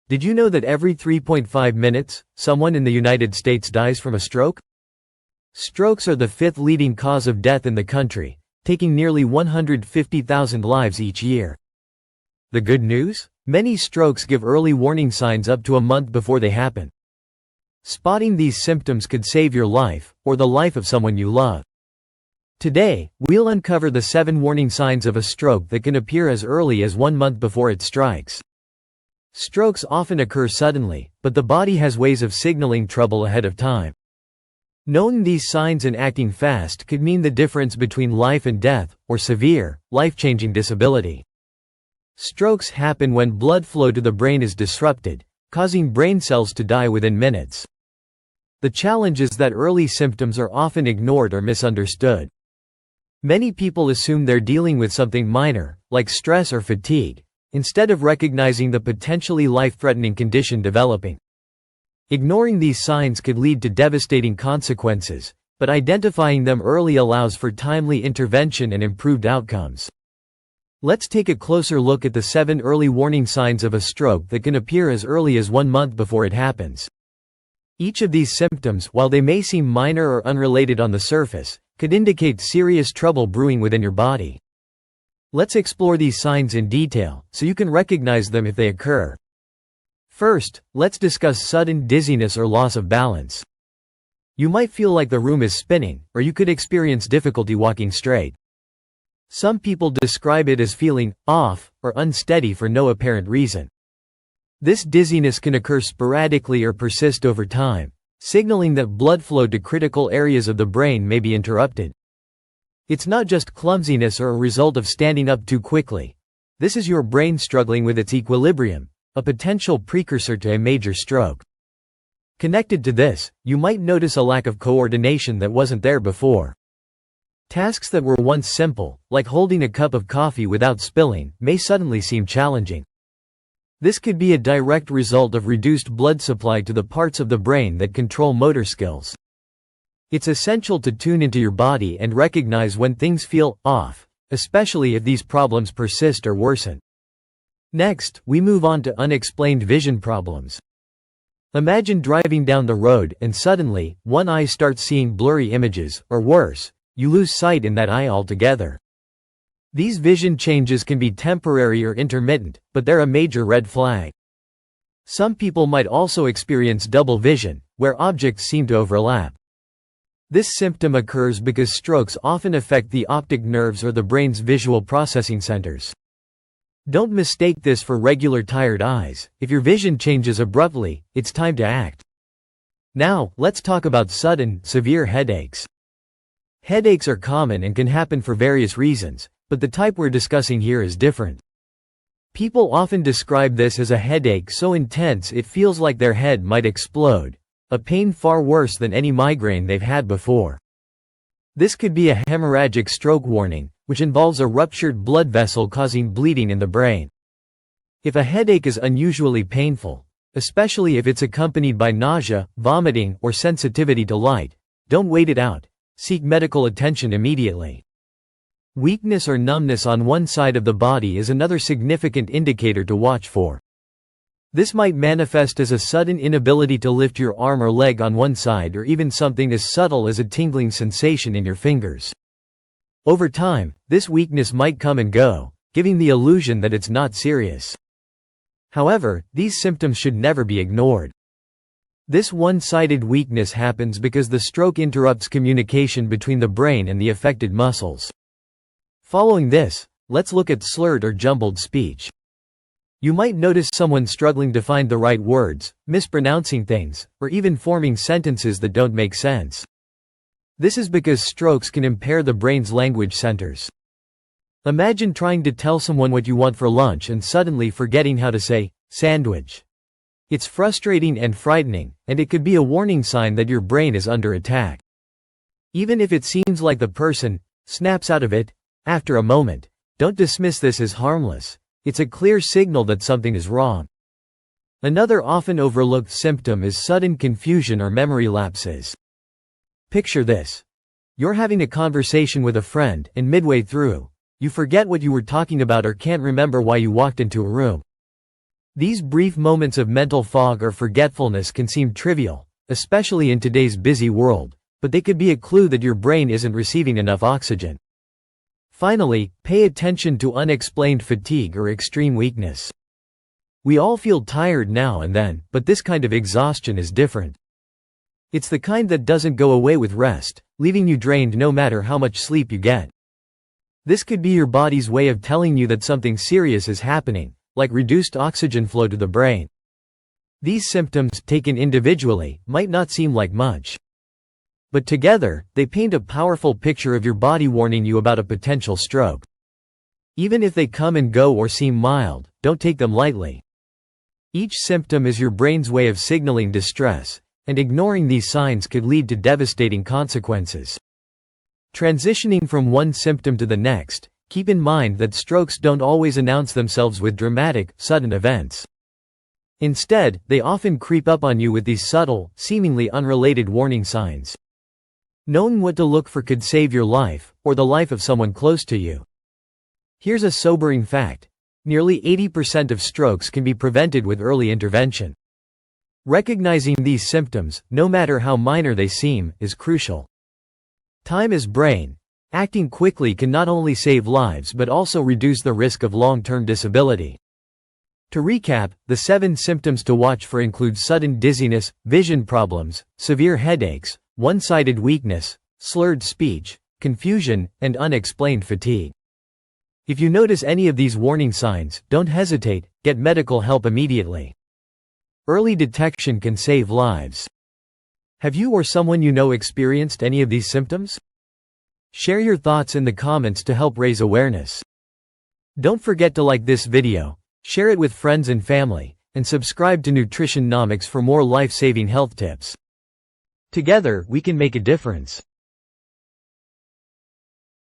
Did you know that every 3.5 minutes, someone in the United States dies from a stroke? Strokes are the fifth leading cause of death in the country, taking nearly 150,000 lives each year. The good news? Many strokes give early warning signs up to a month before they happen. Spotting these symptoms could save your life, or the life of someone you love. Today, we'll uncover the 7 warning signs of a stroke that can appear as early as 1 month before it strikes. Strokes often occur suddenly, but the body has ways of signaling trouble ahead of time. Knowing these signs and acting fast could mean the difference between life and death, or severe, life-changing disability. Strokes happen when blood flow to the brain is disrupted, causing brain cells to die within minutes. The challenge is that early symptoms are often ignored or misunderstood. Many people assume they're dealing with something minor, like stress or fatigue, instead of recognizing the potentially life-threatening condition developing. Ignoring these signs could lead to devastating consequences, but identifying them early allows for timely intervention and improved outcomes. Let's take a closer look at the 7 early warning signs of a stroke that can appear as early as 1 month before it happens. Each of these symptoms, while they may seem minor or unrelated on the surface, could indicate serious trouble brewing within your body. Let's explore these signs in detail, so you can recognize them if they occur. First, let's discuss sudden dizziness or loss of balance. You might feel like the room is spinning, or you could experience difficulty walking straight. Some people describe it as feeling off or unsteady for no apparent reason. This dizziness can occur sporadically or persist over time, signaling that blood flow to critical areas of the brain may be interrupted. It's not just clumsiness or a result of standing up too quickly. This is your brain struggling with its equilibrium, a potential precursor to a major stroke. Connected to this, you might notice a lack of coordination that wasn't there before. Tasks that were once simple, like holding a cup of coffee without spilling, may suddenly seem challenging. This could be a direct result of reduced blood supply to the parts of the brain that control motor skills. It's essential to tune into your body and recognize when things feel off, especially if these problems persist or worsen. Next, we move on to unexplained vision problems. Imagine driving down the road and suddenly, one eye starts seeing blurry images, or worse, you lose sight in that eye altogether. These vision changes can be temporary or intermittent, but they're a major red flag. Some people might also experience double vision, where objects seem to overlap. This symptom occurs because strokes often affect the optic nerves or the brain's visual processing centers. Don't mistake this for regular tired eyes. If your vision changes abruptly, it's time to act. Now, let's talk about sudden, severe headaches. Headaches are common and can happen for various reasons, but the type we're discussing here is different. People often describe this as a headache so intense it feels like their head might explode, a pain far worse than any migraine they've had before. This could be a hemorrhagic stroke warning, which involves a ruptured blood vessel causing bleeding in the brain. If a headache is unusually painful, especially if it's accompanied by nausea, vomiting, or sensitivity to light, don't wait it out. Seek medical attention immediately. Weakness or numbness on one side of the body is another significant indicator to watch for. This might manifest as a sudden inability to lift your arm or leg on one side, or even something as subtle as a tingling sensation in your fingers. Over time, this weakness might come and go, giving the illusion that it's not serious. However, these symptoms should never be ignored. This one-sided weakness happens because the stroke interrupts communication between the brain and the affected muscles. Following this, let's look at slurred or jumbled speech. You might notice someone struggling to find the right words, mispronouncing things, or even forming sentences that don't make sense. This is because strokes can impair the brain's language centers. Imagine trying to tell someone what you want for lunch and suddenly forgetting how to say sandwich. It's frustrating and frightening, and it could be a warning sign that your brain is under attack. Even if it seems like the person snaps out of it after a moment, don't dismiss this as harmless. It's a clear signal that something is wrong. Another often overlooked symptom is sudden confusion or memory lapses. Picture this. You're having a conversation with a friend, and midway through, you forget what you were talking about or can't remember why you walked into a room. These brief moments of mental fog or forgetfulness can seem trivial, especially in today's busy world, but they could be a clue that your brain isn't receiving enough oxygen. Finally, pay attention to unexplained fatigue or extreme weakness. We all feel tired now and then, but this kind of exhaustion is different. It's the kind that doesn't go away with rest, leaving you drained no matter how much sleep you get. This could be your body's way of telling you that something serious is happening, like reduced oxygen flow to the brain. These symptoms, taken individually, might not seem like much. But together, they paint a powerful picture of your body warning you about a potential stroke. Even if they come and go or seem mild, don't take them lightly. Each symptom is your brain's way of signaling distress, and ignoring these signs could lead to devastating consequences. Transitioning from one symptom to the next, keep in mind that strokes don't always announce themselves with dramatic, sudden events. Instead, they often creep up on you with these subtle, seemingly unrelated warning signs. Knowing what to look for could save your life, or the life of someone close to you. Here's a sobering fact. Nearly 80% of strokes can be prevented with early intervention. Recognizing these symptoms, no matter how minor they seem, is crucial. Time is brain. Acting quickly can not only save lives but also reduce the risk of long-term disability. To recap, the 7 symptoms to watch for include sudden dizziness, vision problems, severe headaches, one-sided weakness, slurred speech, confusion, and unexplained fatigue. If you notice any of these warning signs, don't hesitate, get medical help immediately. Early detection can save lives. Have you or someone you know experienced any of these symptoms? Share your thoughts in the comments to help raise awareness. Don't forget to like this video, share it with friends and family, and subscribe to Nutritionnomics for more life-saving health tips. Together, we can make a difference.